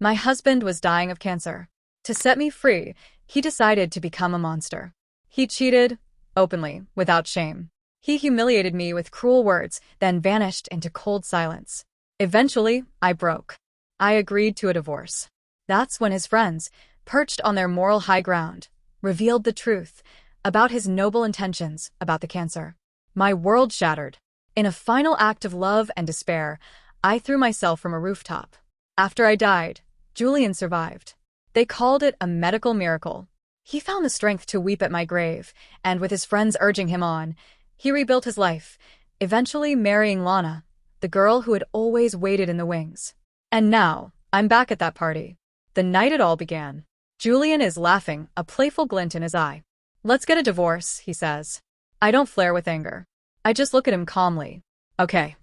My husband was dying of cancer. To set me free, he decided to become a monster. He cheated, openly, without shame. He humiliated me with cruel words, then vanished into cold silence. Eventually, I broke. I agreed to a divorce. That's when his friends, perched on their moral high ground, revealed the truth about his noble intentions about the cancer. My world shattered. In a final act of love and despair, I threw myself from a rooftop. After I died, Julian survived. They called it a medical miracle. He found the strength to weep at my grave, and with his friends urging him on, he rebuilt his life, eventually marrying Lana, the girl who had always waited in the wings. And now, I'm back at that party. The night it all began. Julian is laughing, a playful glint in his eye. "Let's get a divorce," he says. I don't flare with anger. I just look at him calmly. Okay.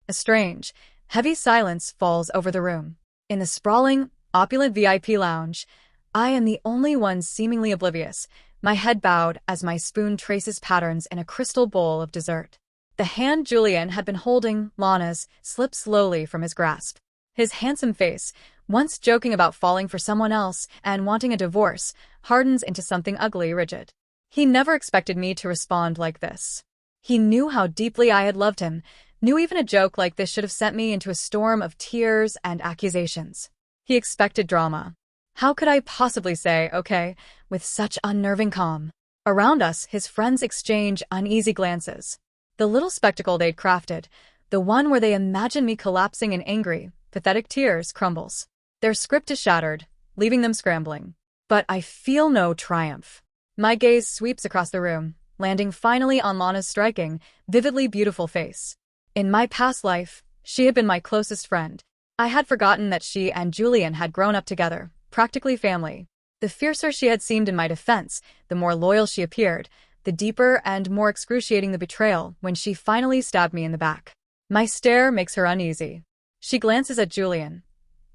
A strange, heavy silence falls over the room. In the sprawling, opulent VIP lounge, I am the only one seemingly oblivious, my head bowed as my spoon traces patterns in a crystal bowl of dessert. The hand Julian had been holding, Lana's, slips slowly from his grasp. His handsome face, once joking about falling for someone else and wanting a divorce, hardens into something ugly rigid. He never expected me to respond like this. He knew how deeply I had loved him, knew even a joke like this should have sent me into a storm of tears and accusations. He expected drama. How could I possibly say, okay, with such unnerving calm? Around us, his friends exchange uneasy glances. The little spectacle they'd crafted, the one where they imagine me collapsing in angry, pathetic tears, crumbles. Their script is shattered, leaving them scrambling. But I feel no triumph. My gaze sweeps across the room, landing finally on Lana's striking, vividly beautiful face. In my past life, she had been my closest friend. I had forgotten that she and Julian had grown up together, practically family. The fiercer she had seemed in my defense, the more loyal she appeared, the deeper and more excruciating the betrayal when she finally stabbed me in the back. My stare makes her uneasy. She glances at Julian,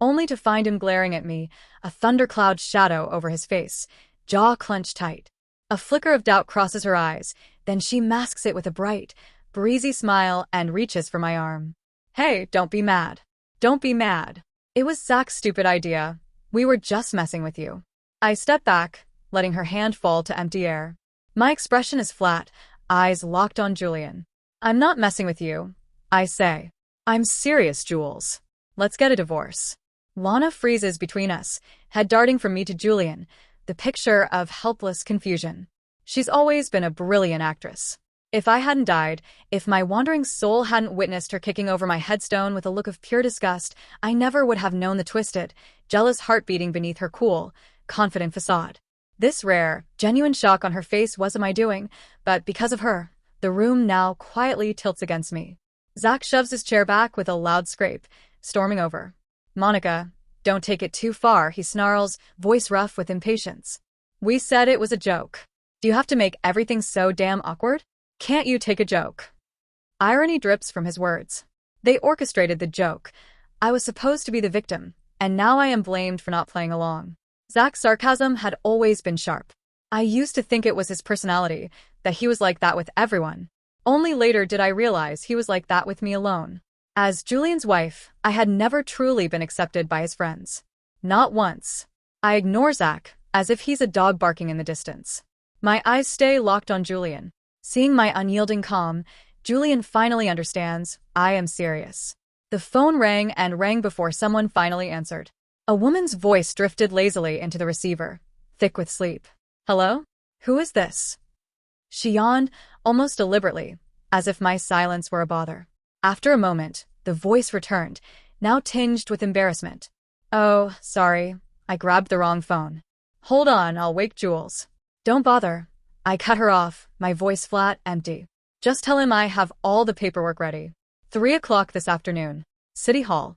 only to find him glaring at me, a thundercloud shadow over his face, jaw clenched tight. A flicker of doubt crosses her eyes, then she masks it with a bright, breezy smile and reaches for my arm. Hey, don't be mad. Don't be mad. It was Zach's stupid idea. We were just messing with you. I step back, letting her hand fall to empty air. My expression is flat, eyes locked on Julian. I'm not messing with you, I say. I'm serious, Jules. Let's get a divorce. Lana freezes between us, head darting from me to Julian, the picture of helpless confusion. She's always been a brilliant actress. If I hadn't died, if my wandering soul hadn't witnessed her kicking over my headstone with a look of pure disgust, I never would have known the twisted, jealous heart beating beneath her cool, confident facade. This rare, genuine shock on her face wasn't my doing, but because of her, the room now quietly tilts against me. Zach shoves his chair back with a loud scrape, storming over. Monica, don't take it too far, he snarls, voice rough with impatience. We said it was a joke. Do you have to make everything so damn awkward? Can't you take a joke? Irony drips from his words. They orchestrated the joke. I was supposed to be the victim, and now I am blamed for not playing along. Zach's sarcasm had always been sharp. I used to think it was his personality, that he was like that with everyone. Only later did I realize he was like that with me alone. As Julian's wife, I had never truly been accepted by his friends. Not once. I ignore Zach, as if he's a dog barking in the distance. My eyes stay locked on Julian. Seeing my unyielding calm, Julian finally understands, I am serious. The phone rang and rang before someone finally answered. A woman's voice drifted lazily into the receiver, thick with sleep. Hello? Who is this? She yawned, almost deliberately, as if my silence were a bother. After a moment, the voice returned, now tinged with embarrassment. Oh, sorry, I grabbed the wrong phone. Hold on, I'll wake Jules. Don't bother. I cut her off, my voice flat, empty. Just tell him I have all the paperwork ready. 3 o'clock this afternoon. City Hall.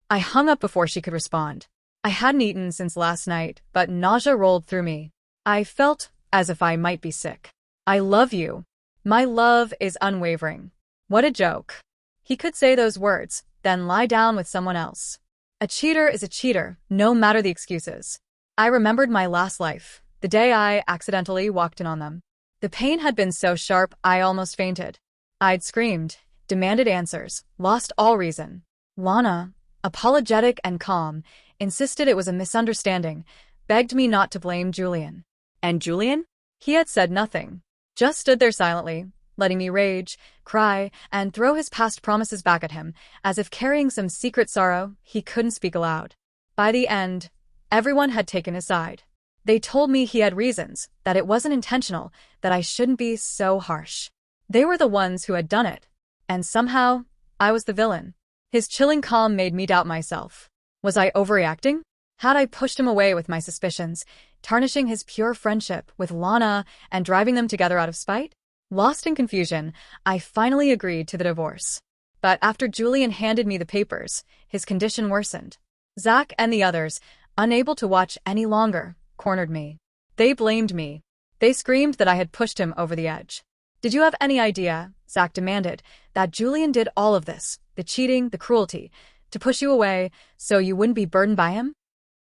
I hung up before she could respond. I hadn't eaten since last night, but nausea rolled through me. I felt as if I might be sick. I love you. My love is unwavering. What a joke. He could say those words, then lie down with someone else. A cheater is a cheater, no matter the excuses. I remembered my last life, the day I accidentally walked in on them. The pain had been so sharp I almost fainted. I'd screamed, demanded answers, lost all reason. Lana, apologetic and calm, insisted it was a misunderstanding, begged me not to blame Julian. And Julian? He had said nothing, just stood there silently, letting me rage, cry, and throw his past promises back at him, as if carrying some secret sorrow he couldn't speak aloud. By the end, everyone had taken his side. They told me he had reasons, that it wasn't intentional, that I shouldn't be so harsh. They were the ones who had done it. And somehow, I was the villain. His chilling calm made me doubt myself. Was I overreacting? Had I pushed him away with my suspicions, tarnishing his pure friendship with Lana and driving them together out of spite? Lost in confusion, I finally agreed to the divorce. But after Julian handed me the papers, his condition worsened. Zach and the others, unable to watch any longer, cornered me. They blamed me. They screamed that I had pushed him over the edge. Did you have any idea, Zach demanded, that Julian did all of this, the cheating, the cruelty, to push you away so you wouldn't be burdened by him?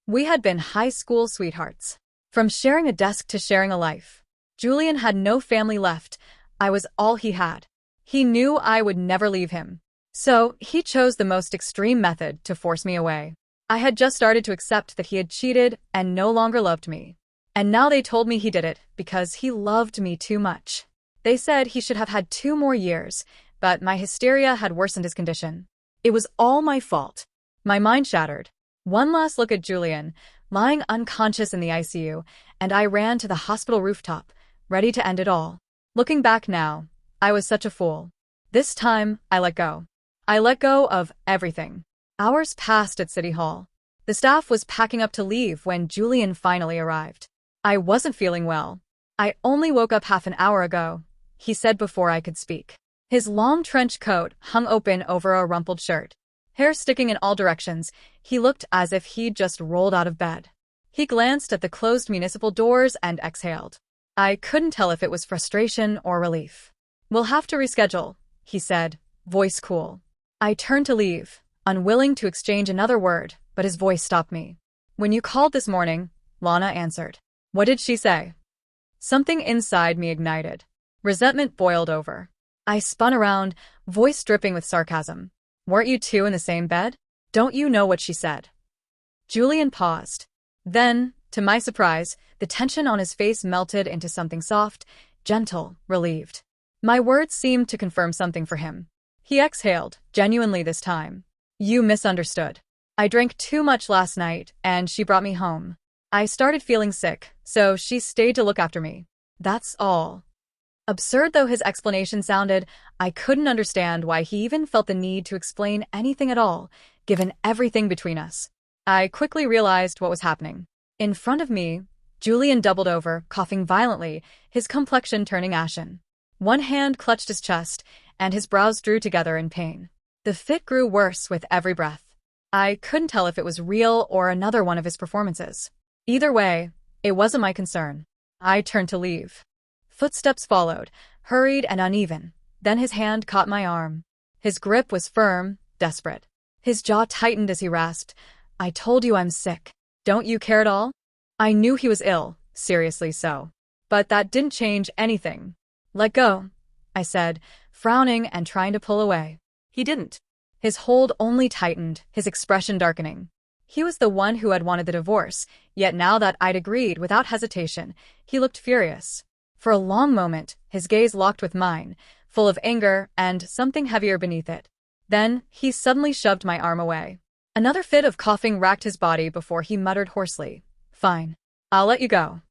We had been high school sweethearts. From sharing a desk to sharing a life. Julian had no family left. I was all he had. He knew I would never leave him. So, he chose the most extreme method to force me away. I had just started to accept that he had cheated and no longer loved me. And now they told me he did it because he loved me too much. They said he should have had 2 more years, but my hysteria had worsened his condition. It was all my fault. My mind shattered. One last look at Julian, lying unconscious in the ICU, and I ran to the hospital rooftop, ready to end it all. Looking back now, I was such a fool. This time, I let go. I let go of everything. Hours passed at City Hall. The staff was packing up to leave when Julian finally arrived. I wasn't feeling well. I only woke up half an hour ago, he said before I could speak. His long trench coat hung open over a rumpled shirt. Hair sticking in all directions, he looked as if he'd just rolled out of bed. He glanced at the closed municipal doors and exhaled. I couldn't tell if it was frustration or relief. We'll have to reschedule, he said, voice cool. I turned to leave, unwilling to exchange another word, but his voice stopped me. When you called this morning, Lana answered. What did she say? Something inside me ignited. Resentment boiled over. I spun around, voice dripping with sarcasm. Weren't you two in the same bed? Don't you know what she said? Julian paused. Then, to my surprise, the tension on his face melted into something soft, gentle, relieved. My words seemed to confirm something for him. He exhaled, genuinely this time. You misunderstood. I drank too much last night, and she brought me home. I started feeling sick, so she stayed to look after me. That's all. Absurd though his explanation sounded, I couldn't understand why he even felt the need to explain anything at all, given everything between us. I quickly realized what was happening. In front of me, Julian doubled over, coughing violently, his complexion turning ashen. One hand clutched his chest, and his brows drew together in pain. The fit grew worse with every breath. I couldn't tell if it was real or another one of his performances. Either way, it wasn't my concern. I turned to leave. Footsteps followed, hurried and uneven. Then his hand caught my arm. His grip was firm, desperate. His jaw tightened as he rasped, I told you I'm sick. Don't you care at all? I knew he was ill, seriously so. But that didn't change anything. Let go, I said, frowning and trying to pull away. He didn't. His hold only tightened, his expression darkening. He was the one who had wanted the divorce, yet now that I'd agreed without hesitation, he looked furious. For a long moment, his gaze locked with mine, full of anger and something heavier beneath it. Then, he suddenly shoved my arm away. Another fit of coughing racked his body before he muttered hoarsely, Fine. I'll let you go.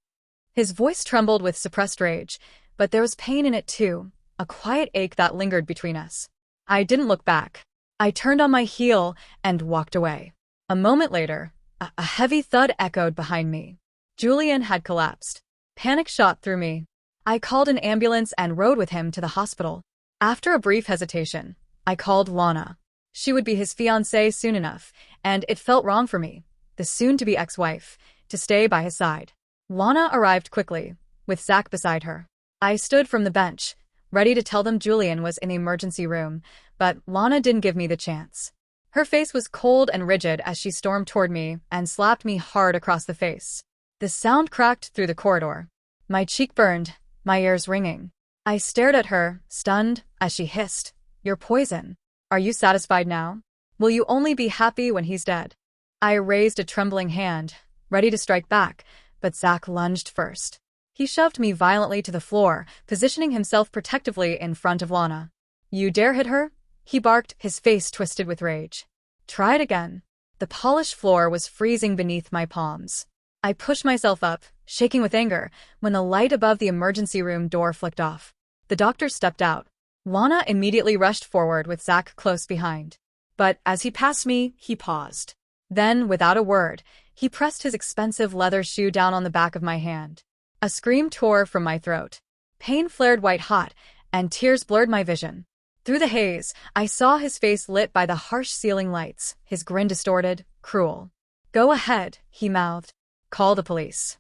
His voice trembled with suppressed rage, but there was pain in it too, a quiet ache that lingered between us. I didn't look back. I turned on my heel and walked away. A moment later, a heavy thud echoed behind me. Julian had collapsed. Panic shot through me. I called an ambulance and rode with him to the hospital. After a brief hesitation, I called Lana. She would be his fiancée soon enough, and it felt wrong for me, the soon-to-be ex-wife, to stay by his side. Lana arrived quickly, with Zach beside her. I stood from the bench, ready to tell them Julian was in the emergency room, but Lana didn't give me the chance. Her face was cold and rigid as she stormed toward me and slapped me hard across the face. The sound cracked through the corridor. My cheek burned, my ears ringing. I stared at her, stunned, as she hissed, You're poison. Are you satisfied now? Will you only be happy when he's dead? I raised a trembling hand, ready to strike back, but Zach lunged first. He shoved me violently to the floor, positioning himself protectively in front of Lana. "You dare hit her?" he barked, his face twisted with rage. "Try it again." The polished floor was freezing beneath my palms. I pushed myself up, shaking with anger, when the light above the emergency room door flicked off. The doctor stepped out. Lana immediately rushed forward with Zach close behind. But as he passed me, he paused. Then, without a word, he pressed his expensive leather shoe down on the back of my hand. A scream tore from my throat. Pain flared white-hot, and tears blurred my vision. Through the haze, I saw his face lit by the harsh ceiling lights, his grin distorted, cruel. "Go ahead," he mouthed. "Call the police."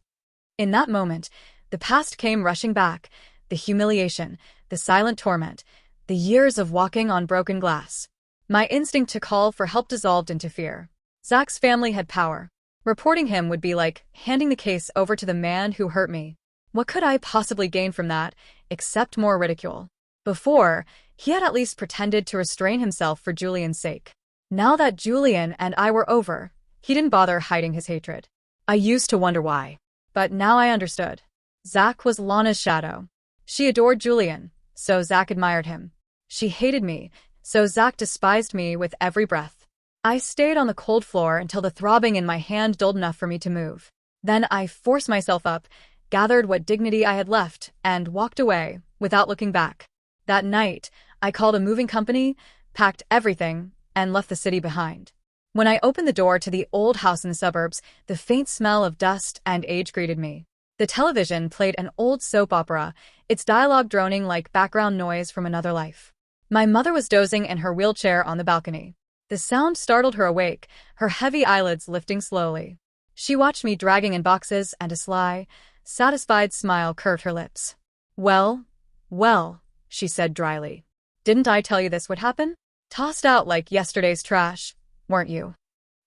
In that moment, the past came rushing back, the humiliation, the silent torment, the years of walking on broken glass. My instinct to call for help dissolved into fear. Zach's family had power. Reporting him would be like handing the case over to the man who hurt me. What could I possibly gain from that, except more ridicule? Before, he had at least pretended to restrain himself for Julian's sake. Now that Julian and I were over, he didn't bother hiding his hatred. I used to wonder why. But now I understood. Zach was Lana's shadow. She adored Julian, so Zach admired him. She hated me, so Zach despised me with every breath. I stayed on the cold floor until the throbbing in my hand dulled enough for me to move. Then I forced myself up, gathered what dignity I had left, and walked away, without looking back. That night, I called a moving company, packed everything, and left the city behind. When I opened the door to the old house in the suburbs, the faint smell of dust and age greeted me. The television played an old soap opera, its dialogue droning like background noise from another life. My mother was dozing in her wheelchair on the balcony. The sound startled her awake, her heavy eyelids lifting slowly. She watched me dragging in boxes, and a sly, satisfied smile curved her lips. Well, she said dryly. "Didn't I tell you this would happen? Tossed out like yesterday's trash, weren't you?"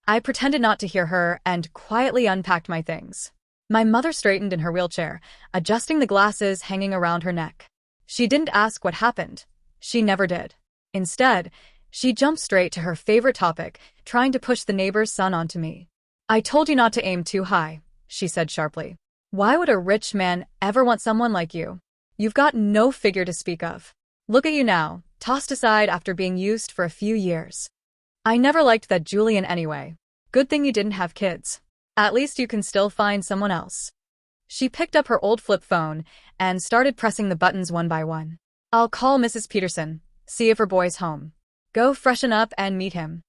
I pretended not to hear her and quietly unpacked my things. My mother straightened in her wheelchair, adjusting the glasses hanging around her neck. She didn't ask what happened. She never did. Instead, she jumped straight to her favorite topic, trying to push the neighbor's son onto me. "I told you not to aim too high," she said sharply. "Why would a rich man ever want someone like you? You've got no figure to speak of. Look at you now, tossed aside after being used for a few years. I never liked that Julian anyway. Good thing you didn't have kids. At least you can still find someone else." She picked up her old flip phone and started pressing the buttons one by one. "I'll call Mrs. Peterson, see if her boy's home. Go freshen up and meet him."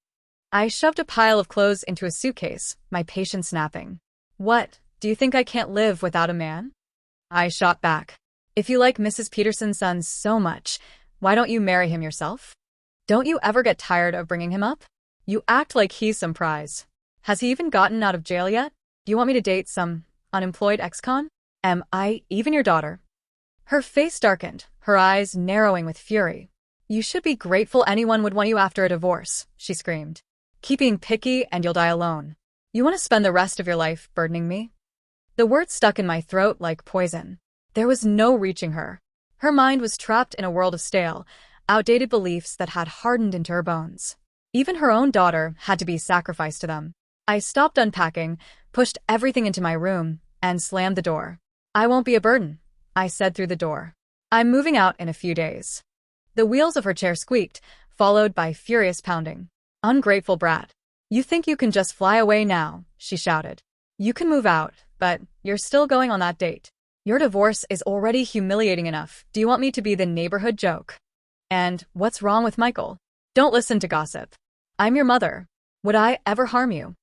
I shoved a pile of clothes into a suitcase, my patience snapping. "What, do you think I can't live without a man?" I shot back. "If you like Mrs. Peterson's son so much, why don't you marry him yourself? Don't you ever get tired of bringing him up? You act like he's some prize. Has he even gotten out of jail yet? Do you want me to date some unemployed ex-con? Am I even your daughter?" Her face darkened, her eyes narrowing with fury. "You should be grateful anyone would want you after a divorce," she screamed. "Keep being picky and you'll die alone. You want to spend the rest of your life burdening me?" The words stuck in my throat like poison. There was no reaching her. Her mind was trapped in a world of stale, outdated beliefs that had hardened into her bones. Even her own daughter had to be sacrificed to them. I stopped unpacking, pushed everything into my room, and slammed the door. "I won't be a burden," I said through the door. "I'm moving out in a few days." The wheels of her chair squeaked, followed by furious pounding. "Ungrateful brat. You think you can just fly away now," she shouted. "You can move out, but you're still going on that date. Your divorce is already humiliating enough. Do you want me to be the neighborhood joke? And what's wrong with Michael? Don't listen to gossip. I'm your mother. Would I ever harm you?"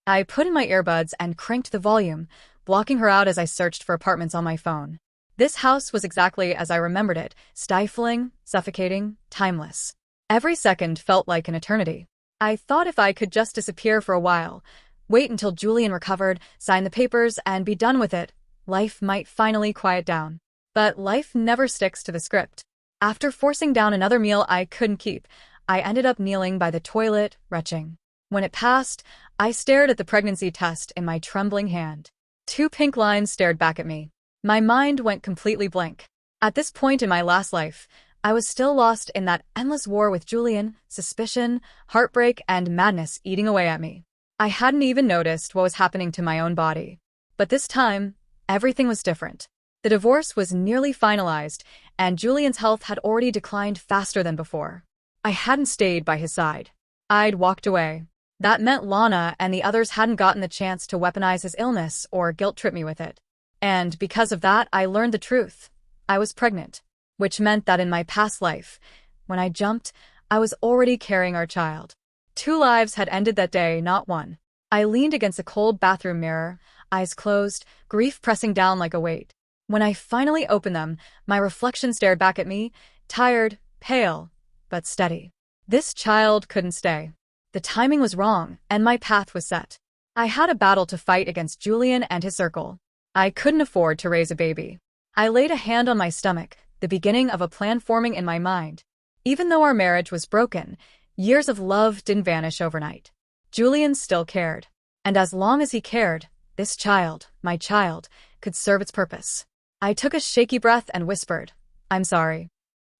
I put in my earbuds and cranked the volume, blocking her out as I searched for apartments on my phone. This house was exactly as I remembered it, stifling, suffocating, timeless. Every second felt like an eternity. I thought if I could just disappear for a while, wait until Julian recovered, sign the papers, and be done with it, life might finally quiet down. But life never sticks to the script. After forcing down another meal I couldn't keep, I ended up kneeling by the toilet, retching. When it passed, I stared at the pregnancy test in my trembling hand. 2 pink lines stared back at me. My mind went completely blank. At this point in my last life, I was still lost in that endless war with Julian, suspicion, heartbreak, and madness eating away at me. I hadn't even noticed what was happening to my own body. But this time, everything was different. The divorce was nearly finalized, and Julian's health had already declined faster than before. I hadn't stayed by his side. I'd walked away. That meant Lana and the others hadn't gotten the chance to weaponize his illness or guilt-trip me with it. And because of that, I learned the truth. I was pregnant, which meant that in my past life, when I jumped, I was already carrying our child. 2 lives had ended that day, not one. I leaned against a cold bathroom mirror, eyes closed, grief pressing down like a weight. When I finally opened them, my reflection stared back at me, tired, pale, but steady. This child couldn't stay. The timing was wrong, and my path was set. I had a battle to fight against Julian and his circle. I couldn't afford to raise a baby. I laid a hand on my stomach, the beginning of a plan forming in my mind. Even though our marriage was broken, years of love didn't vanish overnight. Julian still cared. And as long as he cared, this child, my child, could serve its purpose. I took a shaky breath and whispered, "I'm sorry."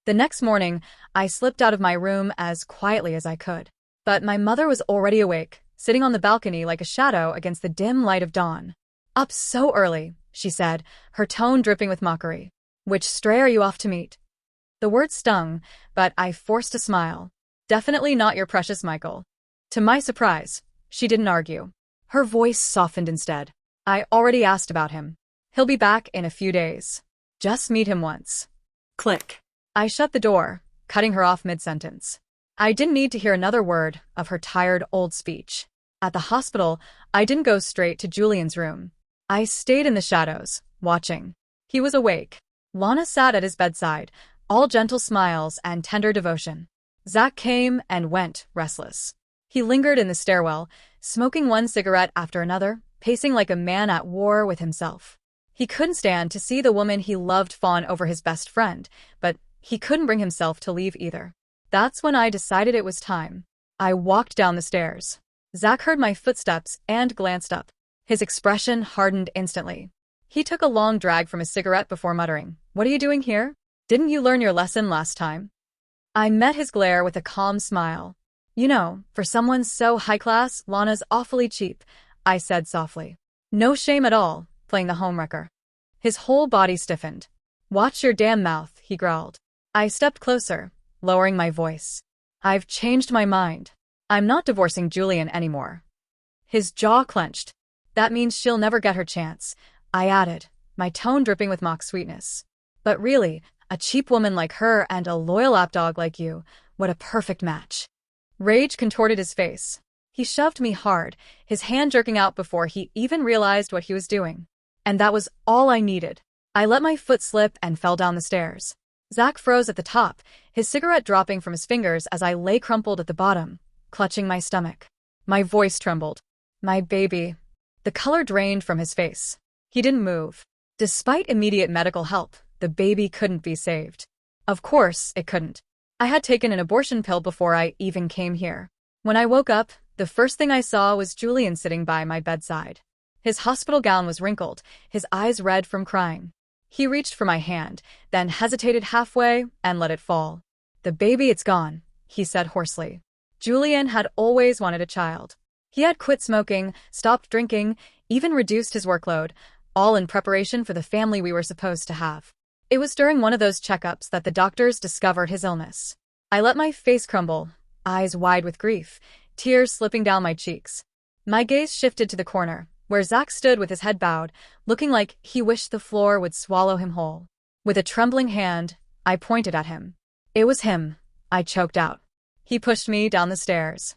The next morning, I slipped out of my room as quietly as I could. But my mother was already awake, sitting on the balcony like a shadow against the dim light of dawn. "Up so early," she said, her tone dripping with mockery. "Which stray are you off to meet?" The word stung, but I forced a smile. "Definitely not your precious Michael." To my surprise, she didn't argue. Her voice softened instead. "I already asked about him. He'll be back in a few days. Just meet him once." Click. I shut the door, cutting her off mid-sentence. I didn't need to hear another word of her tired old speech. At the hospital, I didn't go straight to Julian's room. I stayed in the shadows, watching. He was awake. Lana sat at his bedside, all gentle smiles and tender devotion. Zach came and went, restless. He lingered in the stairwell, smoking one cigarette after another, pacing like a man at war with himself. He couldn't stand to see the woman he loved fawn over his best friend, but he couldn't bring himself to leave either. That's when I decided it was time. I walked down the stairs. Zach heard my footsteps and glanced up. His expression hardened instantly. He took a long drag from his cigarette before muttering, "What are you doing here? Didn't you learn your lesson last time?" I met his glare with a calm smile. "You know, for someone so high-class, Lana's awfully cheap," I said softly. "No shame at all, playing the homewrecker." His whole body stiffened. "Watch your damn mouth," he growled. I stepped closer, lowering my voice. "I've changed my mind. I'm not divorcing Julian anymore." His jaw clenched. "That means she'll never get her chance," I added, my tone dripping with mock sweetness. "But really, a cheap woman like her and a loyal lapdog like you, what a perfect match." Rage contorted his face. He shoved me hard, his hand jerking out before he even realized what he was doing. And that was all I needed. I let my foot slip and fell down the stairs. Zach froze at the top, his cigarette dropping from his fingers as I lay crumpled at the bottom, clutching my stomach. My voice trembled. "My baby." The color drained from his face. He didn't move. Despite immediate medical help, the baby couldn't be saved. Of course, it couldn't. I had taken an abortion pill before I even came here. When I woke up, the first thing I saw was Julian sitting by my bedside. His hospital gown was wrinkled, his eyes red from crying. He reached for my hand, then hesitated halfway and let it fall. "The baby, it's gone," he said hoarsely. Julian had always wanted a child. He had quit smoking, stopped drinking, even reduced his workload, all in preparation for the family we were supposed to have. It was during one of those checkups that the doctors discovered his illness. I let my face crumble, eyes wide with grief, tears slipping down my cheeks. My gaze shifted to the corner, where Zach stood with his head bowed, looking like he wished the floor would swallow him whole. With a trembling hand, I pointed at him. "It was him," I choked out. He pushed me down the stairs.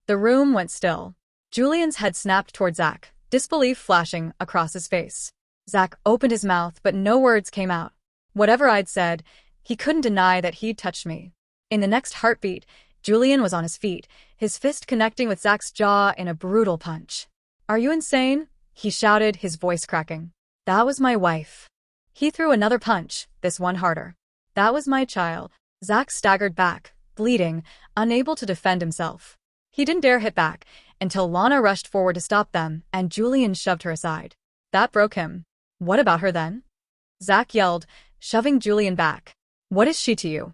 The room went still. Julian's head snapped toward Zach, disbelief flashing across his face. Zach opened his mouth, but no words came out. Whatever I'd said, he couldn't deny that he'd touched me. In the next heartbeat, Julian was on his feet, his fist connecting with Zach's jaw in a brutal punch. "Are you insane?" he shouted, his voice cracking. "That was my wife." He threw another punch, this one harder. "That was my child." Zach staggered back, bleeding, unable to defend himself. He didn't dare hit back until Lana rushed forward to stop them and Julian shoved her aside. That broke him. "What about her then?" Zach yelled, shoving Julian back. "What is she to you?"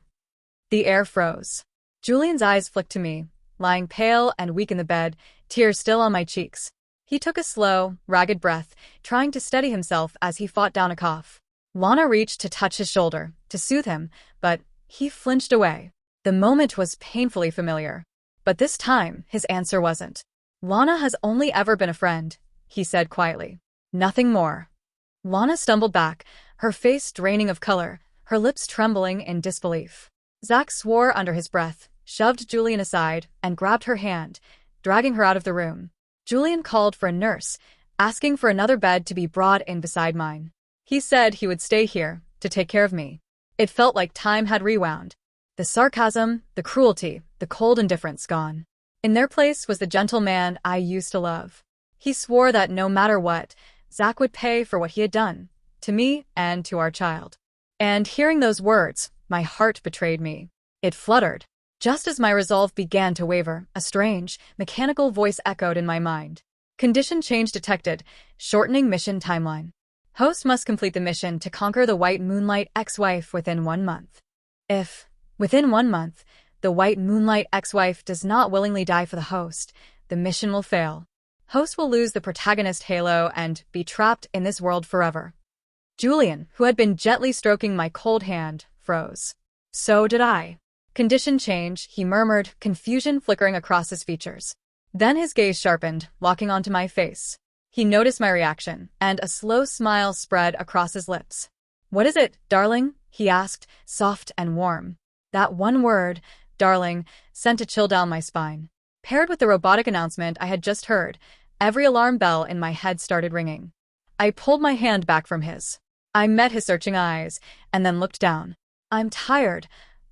The air froze. Julian's eyes flicked to me, lying pale and weak in the bed, tears still on my cheeks. He took a slow, ragged breath, trying to steady himself as he fought down a cough. Lana reached to touch his shoulder, to soothe him, but he flinched away. The moment was painfully familiar. But this time, his answer wasn't. Lana has only ever been a friend, he said quietly. Nothing more. Lana stumbled back, her face draining of color, her lips trembling in disbelief. Zach swore under his breath, shoved Julian aside, and grabbed her hand, dragging her out of the room. Julian called for a nurse, asking for another bed to be brought in beside mine. He said he would stay here, to take care of me. It felt like time had rewound. The sarcasm, the cruelty, the cold indifference gone. In their place was the gentle man I used to love. He swore that no matter what, Zach would pay for what he had done, to me and to our child. And hearing those words, my heart betrayed me. It fluttered. Just as my resolve began to waver, a strange, mechanical voice echoed in my mind. Condition change detected, shortening mission timeline. Host must complete the mission to conquer the White Moonlight ex-wife within 1 month. If, within 1 month, the White Moonlight ex-wife does not willingly die for the host, the mission will fail. Host will lose the protagonist halo and be trapped in this world forever. Julian, who had been gently stroking my cold hand, froze. So did I. Condition change, he murmured, confusion flickering across his features. Then his gaze sharpened, locking onto my face. He noticed my reaction, and a slow smile spread across his lips. What is it, darling? He asked, soft and warm. That one word, darling, sent a chill down my spine. Paired with the robotic announcement I had just heard, every alarm bell in my head started ringing. I pulled my hand back from his. I met his searching eyes, and then looked down. I'm tired,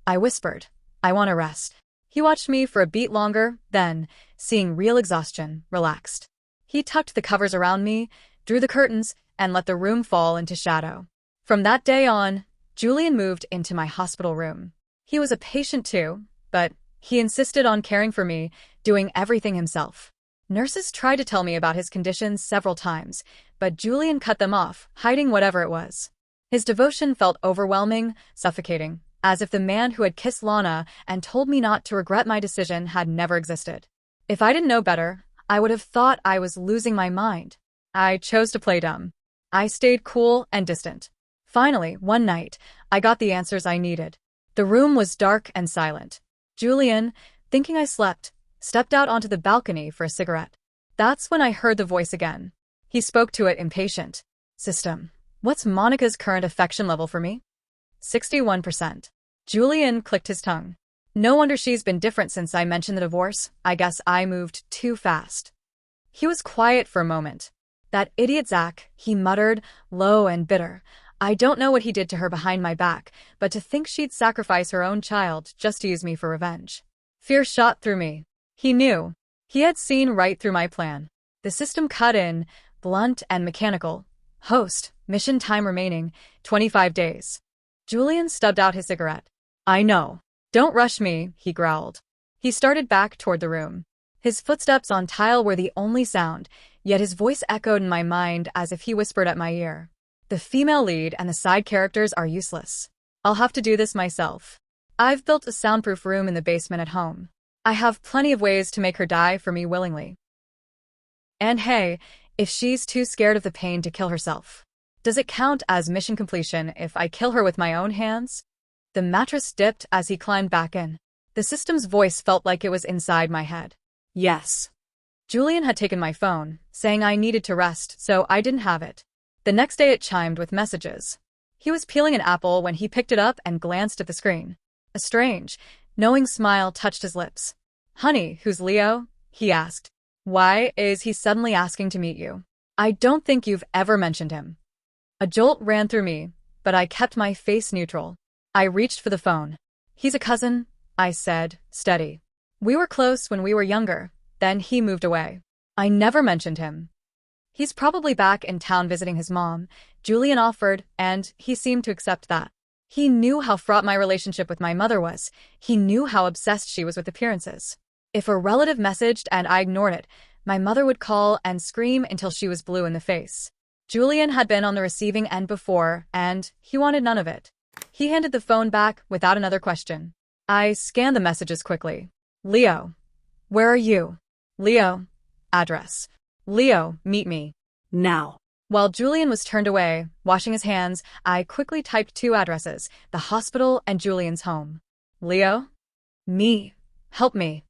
I whispered. I want to rest. He watched me for a beat longer, then, seeing real exhaustion, relaxed. He tucked the covers around me, drew the curtains, and let the room fall into shadow. From that day on, Julian moved into my hospital room. He was a patient too, but he insisted on caring for me, doing everything himself. Nurses tried to tell me about his conditions several times, but Julian cut them off, hiding whatever it was. His devotion felt overwhelming, suffocating, as if the man who had kissed Lana and told me not to regret my decision had never existed. If I didn't know better, I would have thought I was losing my mind. I chose to play dumb. I stayed cool and distant. Finally, one night, I got the answers I needed. The room was dark and silent. Julian, thinking I slept, stepped out onto the balcony for a cigarette. That's when I heard the voice again. He spoke to it impatient. System, what's Monica's current affection level for me? 61%. Julian clicked his tongue. No wonder she's been different since I mentioned the divorce. I guess I moved too fast. He was quiet for a moment. That idiot Zach, he muttered, low and bitter. I don't know what he did to her behind my back, but to think she'd sacrifice her own child just to use me for revenge. Fear shot through me. He knew. He had seen right through my plan. The system cut in, blunt and mechanical. Host, mission time remaining, 25 days. Julian stubbed out his cigarette. I know. Don't rush me, he growled. He started back toward the room. His footsteps on tile were the only sound, yet his voice echoed in my mind as if he whispered at my ear. The female lead and the side characters are useless. I'll have to do this myself. I've built a soundproof room in the basement at home. I have plenty of ways to make her die for me willingly. And hey, if she's too scared of the pain to kill herself, does it count as mission completion if I kill her with my own hands? The mattress dipped as he climbed back in. The system's voice felt like it was inside my head. Yes. Julian had taken my phone, saying I needed to rest, so I didn't have it. The next day it chimed with messages. He was peeling an apple when he picked it up and glanced at the screen. A strange, knowing smile touched his lips. Honey, who's Leo? He asked. Why is he suddenly asking to meet you? I don't think you've ever mentioned him. A jolt ran through me, but I kept my face neutral. I reached for the phone. He's a cousin, I said, steady. We were close when we were younger, then he moved away. I never mentioned him. He's probably back in town visiting his mom, Julian offered, and he seemed to accept that. He knew how fraught my relationship with my mother was. He knew how obsessed she was with appearances. If a relative messaged and I ignored it, my mother would call and scream until she was blue in the face. Julian had been on the receiving end before, and he wanted none of it. He handed the phone back without another question. I scanned the messages quickly. Leo. Where are you? Leo. Address. Leo, meet me. Now. While Julian was turned away, washing his hands, I quickly typed 2 addresses, the hospital and Julian's home. Leo? Me. Help me.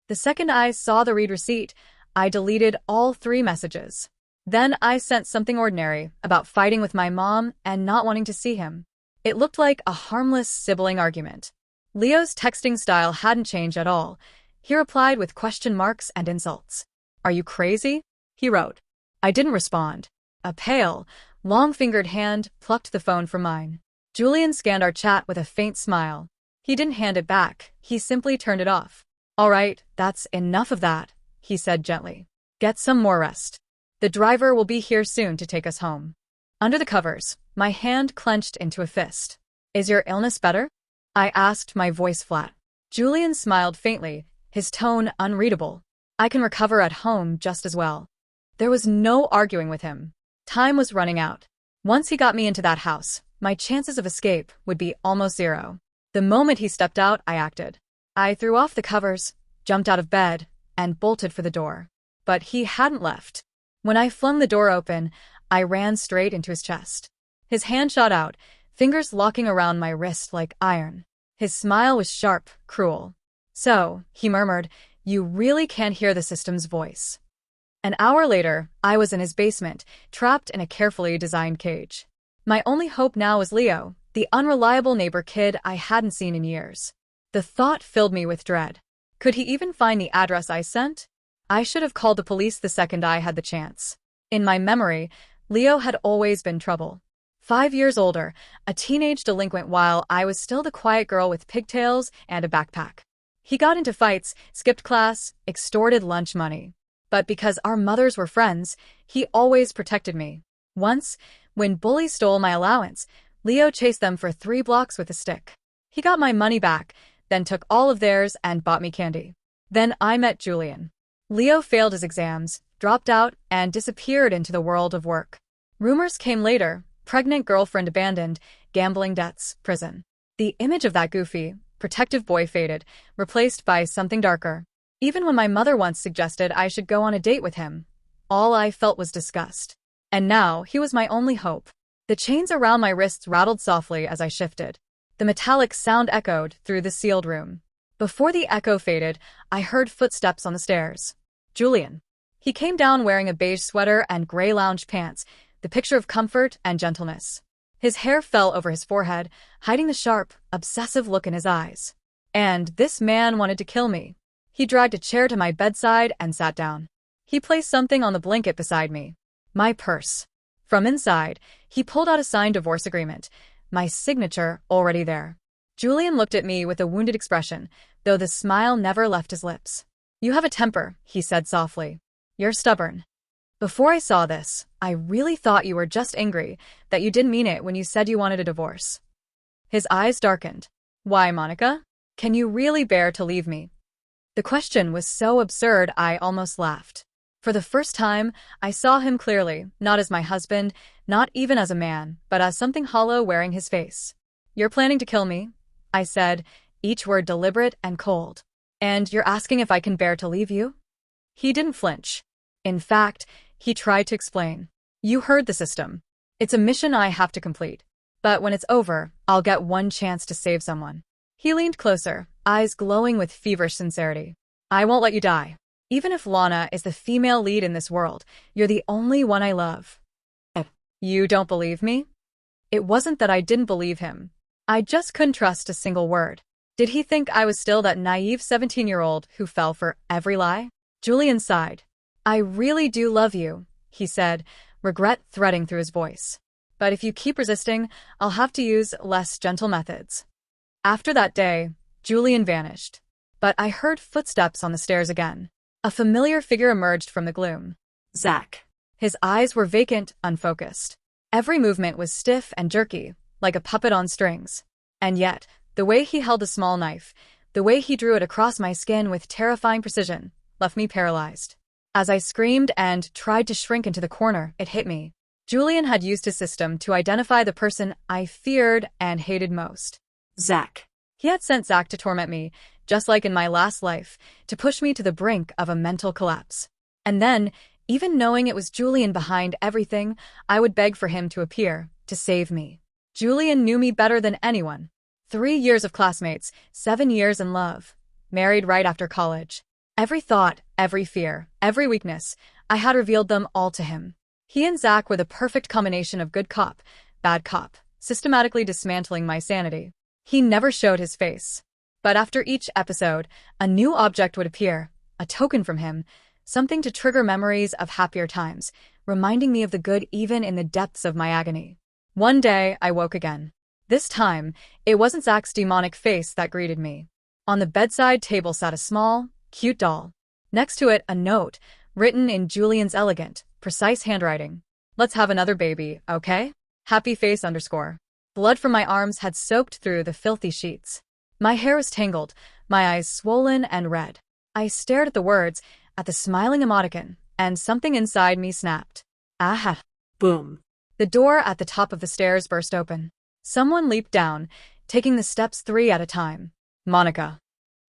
The second I saw the read receipt, I deleted all 3 messages. Then I sent something ordinary about fighting with my mom and not wanting to see him. It looked like a harmless sibling argument. Leo's texting style hadn't changed at all. He replied with question marks and insults. Are you crazy? He wrote. I didn't respond. A pale, long-fingered hand plucked the phone from mine. Julian scanned our chat with a faint smile. He didn't hand it back. He simply turned it off. All right, that's enough of that, he said gently. Get some more rest. The driver will be here soon to take us home. Under the covers, my hand clenched into a fist. Is your illness better? I asked, my voice flat. Julian smiled faintly, his tone unreadable. I can recover at home just as well. There was no arguing with him. Time was running out. Once he got me into that house, my chances of escape would be almost 0. The moment he stepped out, I acted. I threw off the covers, jumped out of bed, and bolted for the door. But he hadn't left. When I flung the door open, I ran straight into his chest. His hand shot out, fingers locking around my wrist like iron. His smile was sharp, cruel. So, he murmured, you really can't hear the system's voice. An hour later, I was in his basement, trapped in a carefully designed cage. My only hope now was Leo, the unreliable neighbor kid I hadn't seen in years. The thought filled me with dread. Could he even find the address I sent? I should have called the police the second I had the chance. In my memory, Leo had always been trouble. 5 years older, a teenage delinquent while I was still the quiet girl with pigtails and a backpack. He got into fights, skipped class, extorted lunch money. But because our mothers were friends, he always protected me. Once, when bullies stole my allowance, Leo chased them for 3 blocks with a stick. He got my money back, then took all of theirs and bought me candy. Then I met Julian. Leo failed his exams, dropped out, and disappeared into the world of work. Rumors came later: pregnant girlfriend abandoned, gambling debts, prison. The image of that goofy, protective boy faded, replaced by something darker. Even when my mother once suggested I should go on a date with him, all I felt was disgust. And now he was my only hope. The chains around my wrists rattled softly as I shifted. The metallic sound echoed through the sealed room. Before the echo faded, I heard footsteps on the stairs. Julian. He came down wearing a beige sweater and gray lounge pants, the picture of comfort and gentleness. His hair fell over his forehead, hiding the sharp, obsessive look in his eyes. And this man wanted to kill me. He dragged a chair to my bedside and sat down. He placed something on the blanket beside me. My purse. From inside, he pulled out a signed divorce agreement, my signature already there. Julian looked at me with a wounded expression, though the smile never left his lips. You have a temper, he said softly. You're stubborn. Before I saw this, I really thought you were just angry, that you didn't mean it when you said you wanted a divorce. His eyes darkened. Why, Monica? Can you really bear to leave me? The question was so absurd I almost laughed. For the first time, I saw him clearly, not as my husband, not even as a man, but as something hollow wearing his face. You're planning to kill me? I said, each word deliberate and cold. And you're asking if I can bear to leave you? He didn't flinch. In fact, he tried to explain. You heard the system. It's a mission I have to complete. But when it's over, I'll get one chance to save someone. He leaned closer, eyes glowing with feverish sincerity. I won't let you die. Even if Lana is the female lead in this world, you're the only one I love. You don't believe me? It wasn't that I didn't believe him. I just couldn't trust a single word. Did he think I was still that naive 17-year-old who fell for every lie? Julian sighed. I really do love you, he said, regret threading through his voice. But if you keep resisting, I'll have to use less gentle methods. After that day, Julian vanished. But I heard footsteps on the stairs again. A familiar figure emerged from the gloom. Zach. His eyes were vacant, unfocused. Every movement was stiff and jerky, like a puppet on strings. And yet, the way he held a small knife, the way he drew it across my skin with terrifying precision, left me paralyzed. As I screamed and tried to shrink into the corner, it hit me. Julian had used his system to identify the person I feared and hated most. Zach. He had sent Zach to torment me, just like in my last life, to push me to the brink of a mental collapse. And then, even knowing it was Julian behind everything, I would beg for him to appear, to save me. Julian knew me better than anyone. 3 years of classmates, 7 years in love. Married right after college. Every thought, every fear, every weakness, I had revealed them all to him. He and Zach were the perfect combination of good cop, bad cop, systematically dismantling my sanity. He never showed his face. But after each episode, a new object would appear, a token from him, something to trigger memories of happier times, reminding me of the good even in the depths of my agony. One day, I woke again. This time, it wasn't Zach's demonic face that greeted me. On the bedside table sat a small, cute doll. Next to it, a note, written in Julian's elegant, precise handwriting. "Let's have another baby, okay? Happy face _" Blood from my arms had soaked through the filthy sheets. My hair was tangled, my eyes swollen and red. I stared at the words, at the smiling emoticon, and something inside me snapped. Aha! Boom. The door at the top of the stairs burst open. Someone leaped down, taking the steps 3 at a time. Monica.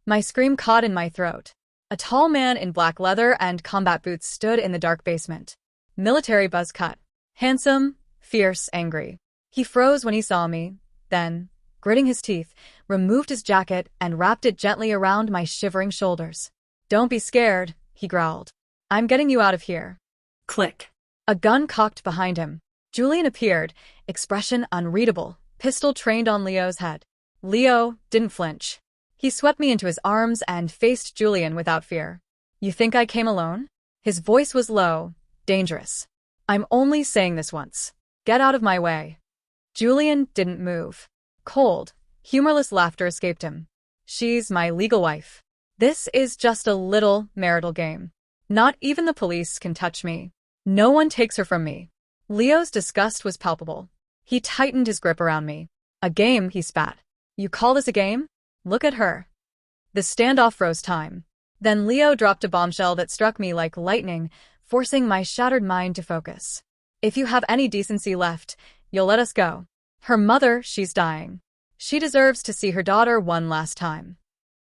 My scream caught in my throat. A tall man in black leather and combat boots stood in the dark basement. Military buzz cut. Handsome, fierce, angry. He froze when he saw me, then, gritting his teeth, removed his jacket and wrapped it gently around my shivering shoulders. "Don't be scared," he growled. "I'm getting you out of here." Click. A gun cocked behind him. Julian appeared, expression unreadable, pistol trained on Leo's head. Leo didn't flinch. He swept me into his arms and faced Julian without fear. "You think I came alone?" His voice was low, dangerous. "I'm only saying this once. Get out of my way." Julian didn't move. Cold, humorless laughter escaped him. "She's my legal wife. This is just a little marital game. Not even the police can touch me. No one takes her from me." Leo's disgust was palpable. He tightened his grip around me. "A game," he spat. "You call this a game? Look at her." The standoff froze time. Then Leo dropped a bombshell that struck me like lightning, forcing my shattered mind to focus. "If you have any decency left, you'll let us go. Her mother, she's dying. She deserves to see her daughter one last time."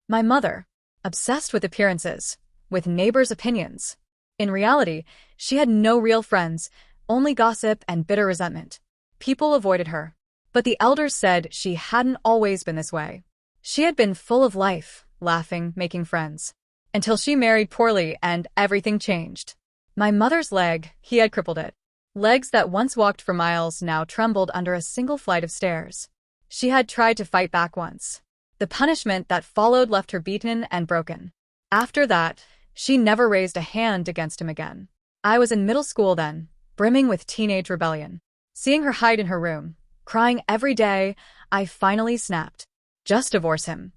My mother, obsessed with appearances, with neighbors' opinions. In reality, she had no real friends, only gossip and bitter resentment. People avoided her. But the elders said she hadn't always been this way. She had been full of life, laughing, making friends. Until she married poorly and everything changed. My mother's leg, he had crippled it. Legs that once walked for miles now trembled under a single flight of stairs. She had tried to fight back once. The punishment that followed left her beaten and broken. After that, she never raised a hand against him again. I was in middle school then, brimming with teenage rebellion. Seeing her hide in her room, crying every day, I finally snapped. "Just divorce him,"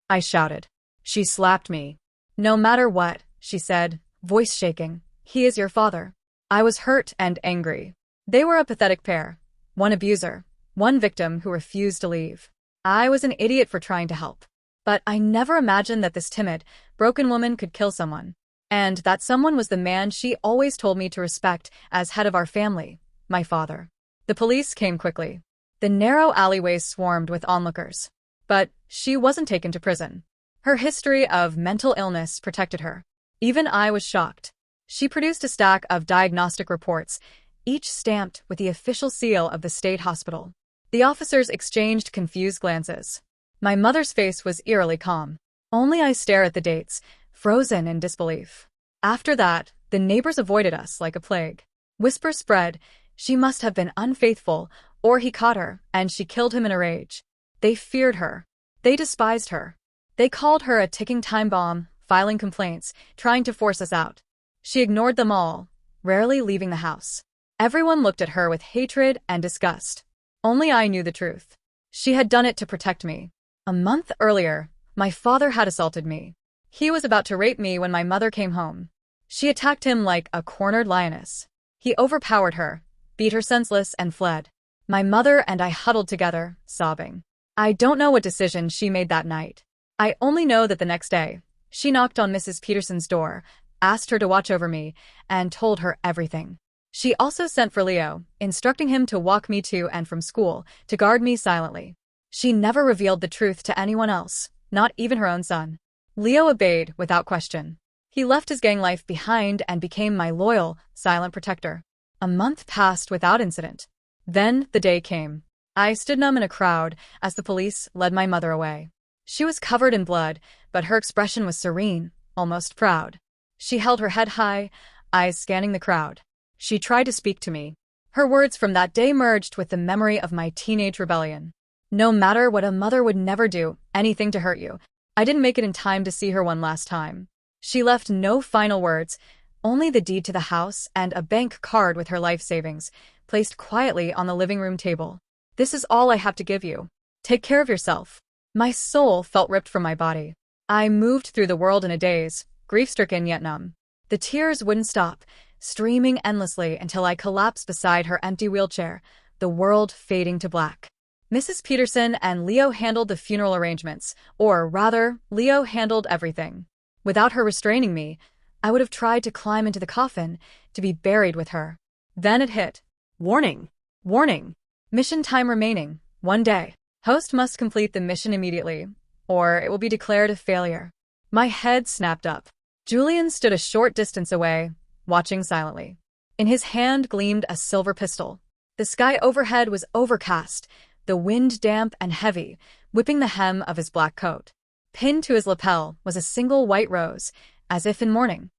I shouted. She slapped me. "No matter what," she said, voice shaking, "he is your father." I was hurt and angry. They were a pathetic pair. One abuser, one victim who refused to leave. I was an idiot for trying to help. But I never imagined that this timid, broken woman could kill someone. And that someone was the man she always told me to respect as head of our family, my father. The police came quickly. The narrow alleyways swarmed with onlookers. But she wasn't taken to prison. Her history of mental illness protected her. Even I was shocked. She produced a stack of diagnostic reports, each stamped with the official seal of the state hospital. The officers exchanged confused glances. My mother's face was eerily calm. Only I stared at the dates, frozen in disbelief. After that, the neighbors avoided us like a plague. Whispers spread, she must have been unfaithful, or he caught her, and she killed him in a rage. They feared her. They despised her. They called her a ticking time bomb, filing complaints, trying to force us out. She ignored them all, rarely leaving the house. Everyone looked at her with hatred and disgust. Only I knew the truth. She had done it to protect me. A month earlier, my father had assaulted me. He was about to rape me when my mother came home. She attacked him like a cornered lioness. He overpowered her, beat her senseless, and fled. My mother and I huddled together, sobbing. I don't know what decision she made that night. I only know that the next day, she knocked on Mrs. Peterson's door, asked her to watch over me, and told her everything. She also sent for Leo, instructing him to walk me to and from school, to guard me silently. She never revealed the truth to anyone else, not even her own son. Leo obeyed without question. He left his gang life behind and became my loyal, silent protector. A month passed without incident. Then the day came. I stood numb in a crowd as the police led my mother away. She was covered in blood, but her expression was serene, almost proud. She held her head high, eyes scanning the crowd. She tried to speak to me. Her words from that day merged with the memory of my teenage rebellion. No matter what, a mother would never do anything to hurt you. I didn't make it in time to see her one last time. She left no final words, only the deed to the house and a bank card with her life savings, placed quietly on the living room table. This is all I have to give you. Take care of yourself. My soul felt ripped from my body. I moved through the world in a daze, grief-stricken yet numb. The tears wouldn't stop, streaming endlessly until I collapsed beside her empty wheelchair, the world fading to black. Mrs. Peterson and Leo handled the funeral arrangements, or rather, Leo handled everything. Without her restraining me, I would have tried to climb into the coffin, to be buried with her. Then it hit. Warning. Warning. Mission time remaining. 1 day. Host must complete the mission immediately, or it will be declared a failure. My head snapped up. Julian stood a short distance away, watching silently. In his hand gleamed a silver pistol. The sky overhead was overcast, the wind damp and heavy, whipping the hem of his black coat. Pinned to his lapel was a single white rose, as if in mourning.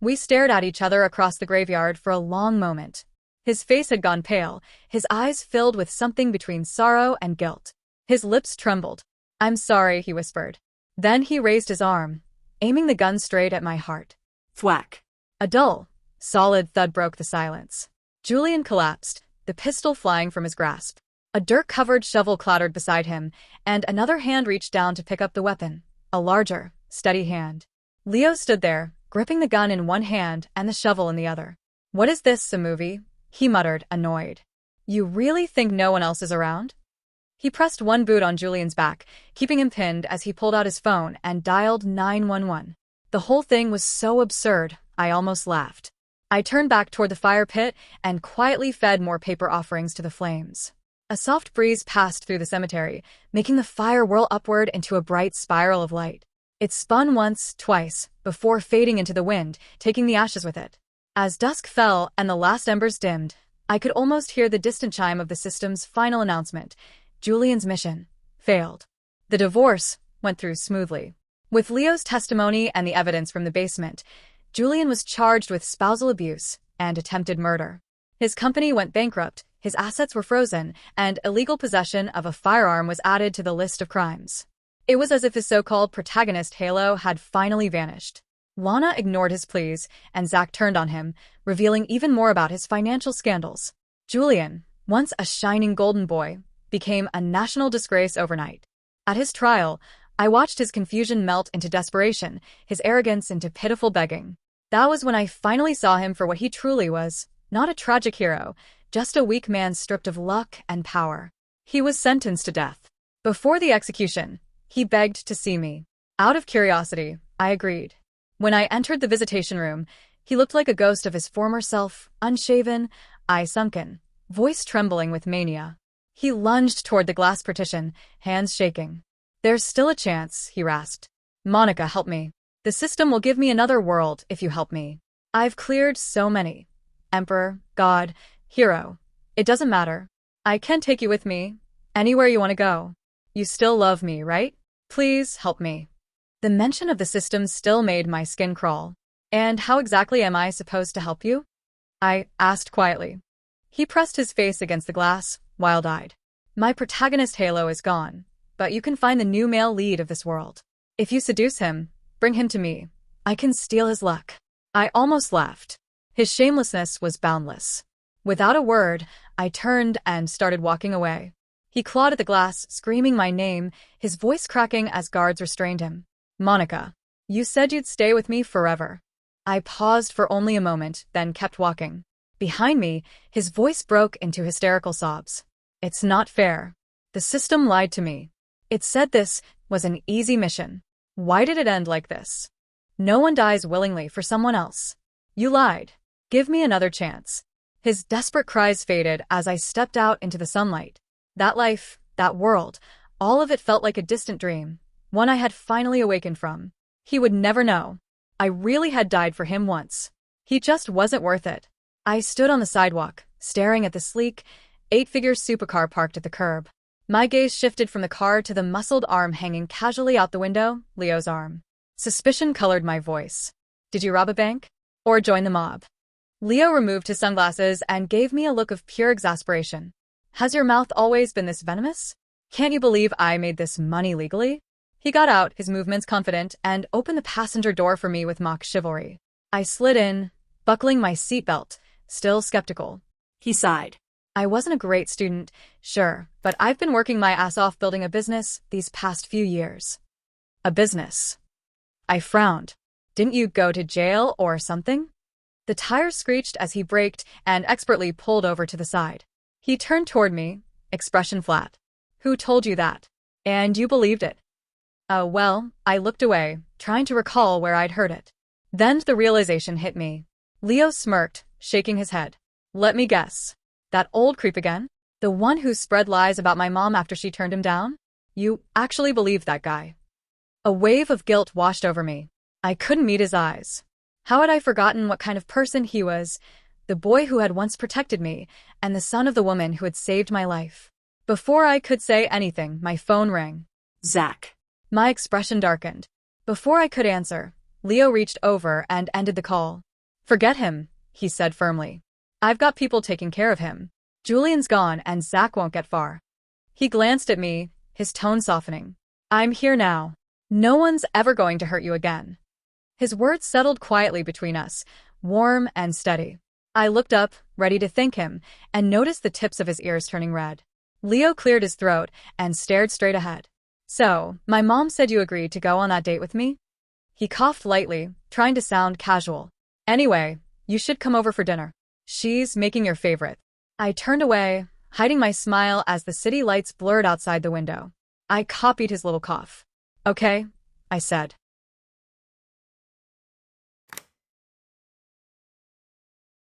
We stared at each other across the graveyard for a long moment. His face had gone pale, his eyes filled with something between sorrow and guilt. His lips trembled. "I'm sorry," he whispered. Then he raised his arm, aiming the gun straight at my heart. Thwack. A dull, solid thud broke the silence. Julian collapsed, the pistol flying from his grasp. A dirt-covered shovel clattered beside him, and another hand reached down to pick up the weapon, a larger, steady hand. Leo stood there, gripping the gun in one hand and the shovel in the other. "What is this, a movie?" he muttered, annoyed. "You really think no one else is around?" He pressed one boot on Julian's back, keeping him pinned as he pulled out his phone and dialed 911. The whole thing was so absurd, I almost laughed. I turned back toward the fire pit and quietly fed more paper offerings to the flames. A soft breeze passed through the cemetery, making the fire whirl upward into a bright spiral of light. It spun once, twice, before fading into the wind, taking the ashes with it. As dusk fell and the last embers dimmed, I could almost hear the distant chime of the system's final announcement. Julian's mission failed. The divorce went through smoothly. With Leo's testimony and the evidence from the basement, Julian was charged with spousal abuse and attempted murder. His company went bankrupt, his assets were frozen, and illegal possession of a firearm was added to the list of crimes. It was as if his so-called protagonist halo had finally vanished. Lana ignored his pleas, and Zach turned on him, revealing even more about his financial scandals. Julian, once a shining golden boy, became a national disgrace overnight. At his trial, I watched his confusion melt into desperation, his arrogance into pitiful begging. That was when I finally saw him for what he truly was, not a tragic hero, just a weak man stripped of luck and power. He was sentenced to death. Before the execution, he begged to see me. Out of curiosity, I agreed. When I entered the visitation room, he looked like a ghost of his former self, unshaven, eyes sunken, voice trembling with mania. He lunged toward the glass partition, hands shaking. "There's still a chance," he rasped. "Monica, help me. The system will give me another world if you help me. I've cleared so many. Emperor, God, hero. It doesn't matter. I can take you with me, anywhere you want to go. You still love me, right? Please help me." The mention of the system still made my skin crawl. "And how exactly am I supposed to help you?" I asked quietly. He pressed his face against the glass, wild-eyed. "My protagonist halo is gone, but you can find the new male lead of this world. If you seduce him, bring him to me. I can steal his luck." I almost laughed. His shamelessness was boundless. Without a word, I turned and started walking away. He clawed at the glass, screaming my name, his voice cracking as guards restrained him. "Monica, you said you'd stay with me forever." I paused for only a moment, then kept walking. Behind me, his voice broke into hysterical sobs. "It's not fair. The system lied to me. It said this was an easy mission. Why did it end like this? No one dies willingly for someone else. You lied. Give me another chance." His desperate cries faded as I stepped out into the sunlight. That life, that world, all of it felt like a distant dream, one I had finally awakened from. He would never know. I really had died for him once. He just wasn't worth it. I stood on the sidewalk, staring at the sleek, 8-figure supercar parked at the curb. My gaze shifted from the car to the muscled arm hanging casually out the window, Leo's arm. Suspicion colored my voice. Did you rob a bank? Or join the mob? Leo removed his sunglasses and gave me a look of pure exasperation. Has your mouth always been this venomous? Can't you believe I made this money legally? He got out, his movements confident, and opened the passenger door for me with mock chivalry. I slid in, buckling my seatbelt, still skeptical. He sighed. I wasn't a great student, sure, but I've been working my ass off building a business these past few years. A business. I frowned. Didn't you go to jail or something? The tires screeched as he braked and expertly pulled over to the side. He turned toward me, expression flat. Who told you that? And you believed it? Well, I looked away, trying to recall where I'd heard it. Then the realization hit me. Leo smirked, shaking his head. Let me guess. That old creep again? The one who spread lies about my mom after she turned him down? You actually believed that guy? A wave of guilt washed over me. I couldn't meet his eyes. How had I forgotten what kind of person he was? The boy who had once protected me, and the son of the woman who had saved my life. Before I could say anything, my phone rang. Zach. My expression darkened. Before I could answer, Leo reached over and ended the call. Forget him, he said firmly. I've got people taking care of him. Julian's gone and Zach won't get far. He glanced at me, his tone softening. I'm here now. No one's ever going to hurt you again. His words settled quietly between us, warm and steady. I looked up, ready to thank him, and noticed the tips of his ears turning red. Leo cleared his throat and stared straight ahead. So, my mom said you agreed to go on that date with me? He coughed lightly, trying to sound casual. Anyway, you should come over for dinner. She's making your favorite. I turned away, hiding my smile as the city lights blurred outside the window. I copied his little cough. Okay, I said.